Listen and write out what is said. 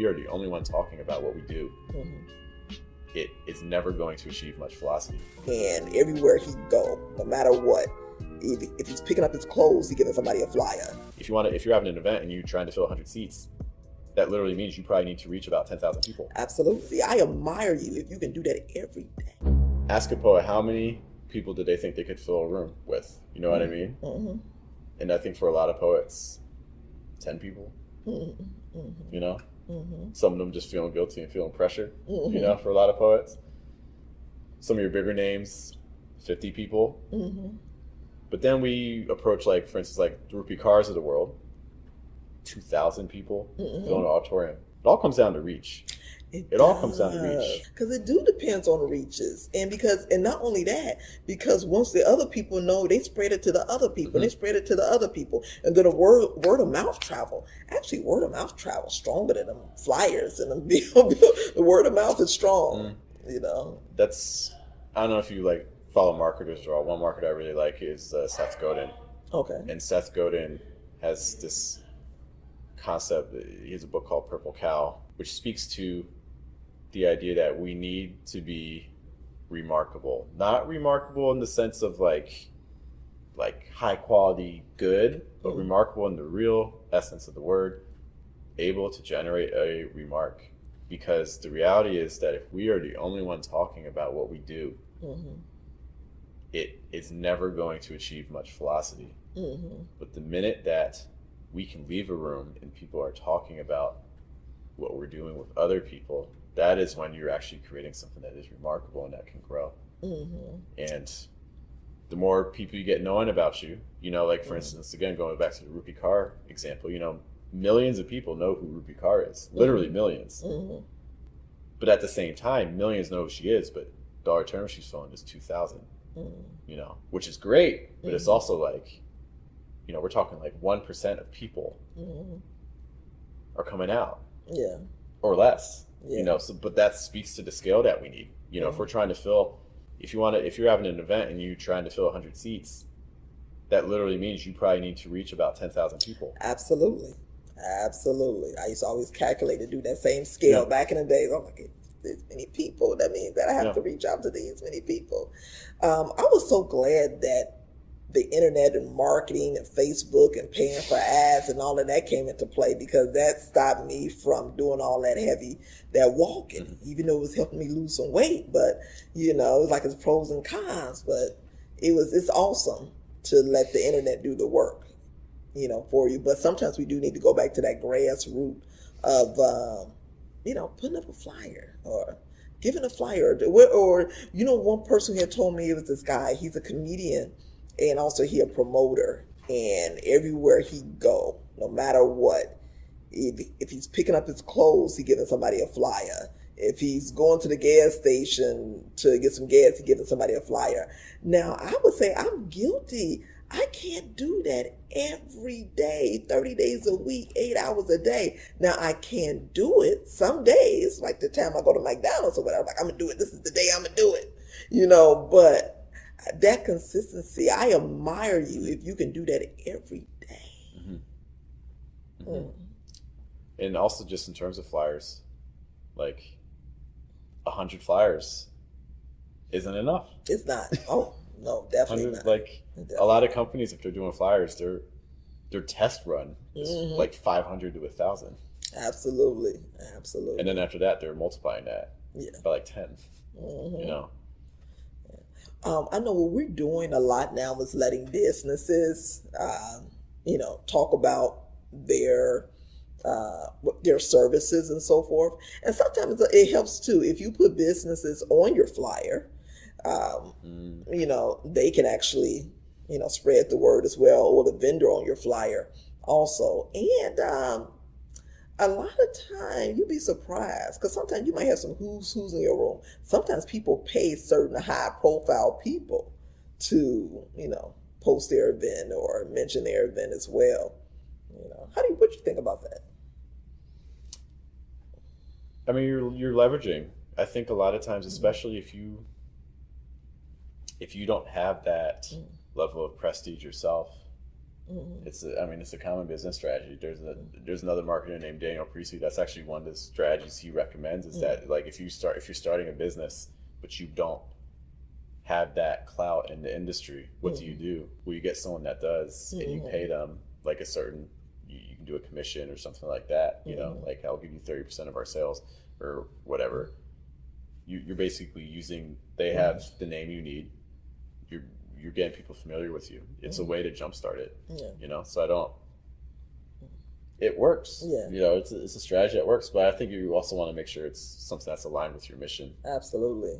we are the only one talking about what we do, it is never going to achieve much velocity. And everywhere he go, no matter what, if he's picking up his clothes, he's giving somebody a flyer. If you're having an event and you're trying to fill 100 seats, that literally means you probably need to reach about 10,000 people. Absolutely. I admire you if you can do that every day. Ask a poet how many people did they think they could fill a room with? You know what I mean? And I think for a lot of poets, 10 people, you know? Some of them just feeling guilty and feeling pressure, you know, for a lot of poets. Some of your bigger names, 50 people. But then we approach, like, for instance, like the Rupi Kaurs of the world, 2,000 people filling an auditorium. It all comes down to reach. It all comes down to reach. Because it do depends on the reaches. And not only that, because once the other people know, they spread it to the other people, and they spread it to the other people. And then the word of mouth travel. Actually, word of mouth travel stronger than them flyers and them the word of mouth is strong, you know. That's, I don't know if you like follow marketers or all. One marketer I really like is Seth Godin. Okay. And Seth Godin has this concept. He has a book called Purple Cow, which speaks to the idea that we need to be remarkable. Not remarkable in the sense of like high quality good, but remarkable in the real essence of the word, able to generate a remark. Because the reality is that if we are the only one talking about what we do, it is never going to achieve much velocity. But the minute that we can leave a room and people are talking about what we're doing with other people, that is when you're actually creating something that is remarkable and that can grow. And the more people you get knowing about you, you know, like for instance, again, going back to the Rupi Kaur example, you know, millions of people know who Rupi Kaur is, literally millions. But at the same time, millions know who she is, but the auditorium she's filling is 2,000, you know, which is great, but it's also like, you know, we're talking like 1% of people are coming out, or less. You know, so but that speaks to the scale that we need. You know, if we're trying to fill, if you're having an event and you're trying to fill 100 seats, that literally means you probably need to reach about 10,000 people. Absolutely. I used to always calculate to do that same scale back in the days. I'm like, this many people, that means that I have to reach out to these many people. I was so glad that the internet and marketing and Facebook and paying for ads and all of that came into play, because that stopped me from doing all that walking, even though it was helping me lose some weight. But, you know, it's like it's pros and cons, but it's awesome to let the internet do the work, you know, for you. But sometimes we do need to go back to that grassroots of, you know, putting up a flyer or giving a flyer or, you know, one person had told me, it was this guy, he's a comedian, and also he a promoter, and everywhere he go, no matter what, if he's picking up his clothes, he giving somebody a flyer. If he's going to the gas station to get some gas, he giving somebody a flyer. Now, I would say I'm guilty. I can't do that every day, 30 days a week, 8 hours a day. Now, I can do it some days, like the time I go to McDonald's or whatever. Like, I'm going to do it. This is the day I'm going to do it, you know, but that consistency, I admire you if you can do that every day. And also just in terms of flyers, like 100 flyers isn't enough. It's not. Oh, no, definitely not. Like definitely. A lot of companies, if they're doing flyers, their test run is like 500 to 1,000. Absolutely. And then after that, they're multiplying that by like 10, you know? I know what we're doing a lot now is letting businesses, you know, talk about their services and so forth. And sometimes it helps too. If you put businesses on your flyer, you know, they can actually, you know, spread the word as well, or the vendor on your flyer also. And a lot of time you'll be surprised, because sometimes you might have some who's in your room. Sometimes people pay certain high profile people to, you know, post their event or mention their event as well. You know, what you think about that? I mean, you're leveraging. I think a lot of times, especially if you don't have that level of prestige yourself, It's a common business strategy. There's another marketer named Daniel Priestley. That's actually one of the strategies he recommends. Is that like if you're starting a business, but you don't have that clout in the industry, what do you do? Well, you get someone that does, and you pay them like a certain. You can do a commission or something like that. You know, like I'll give you 30% of our sales or whatever. You're basically using. They have the name you need. You're getting people familiar with you. It's a way to jumpstart it. You know, so I don't. It works. You know, it's a strategy that works, but I think you also want to make sure it's something that's aligned with your mission. Absolutely.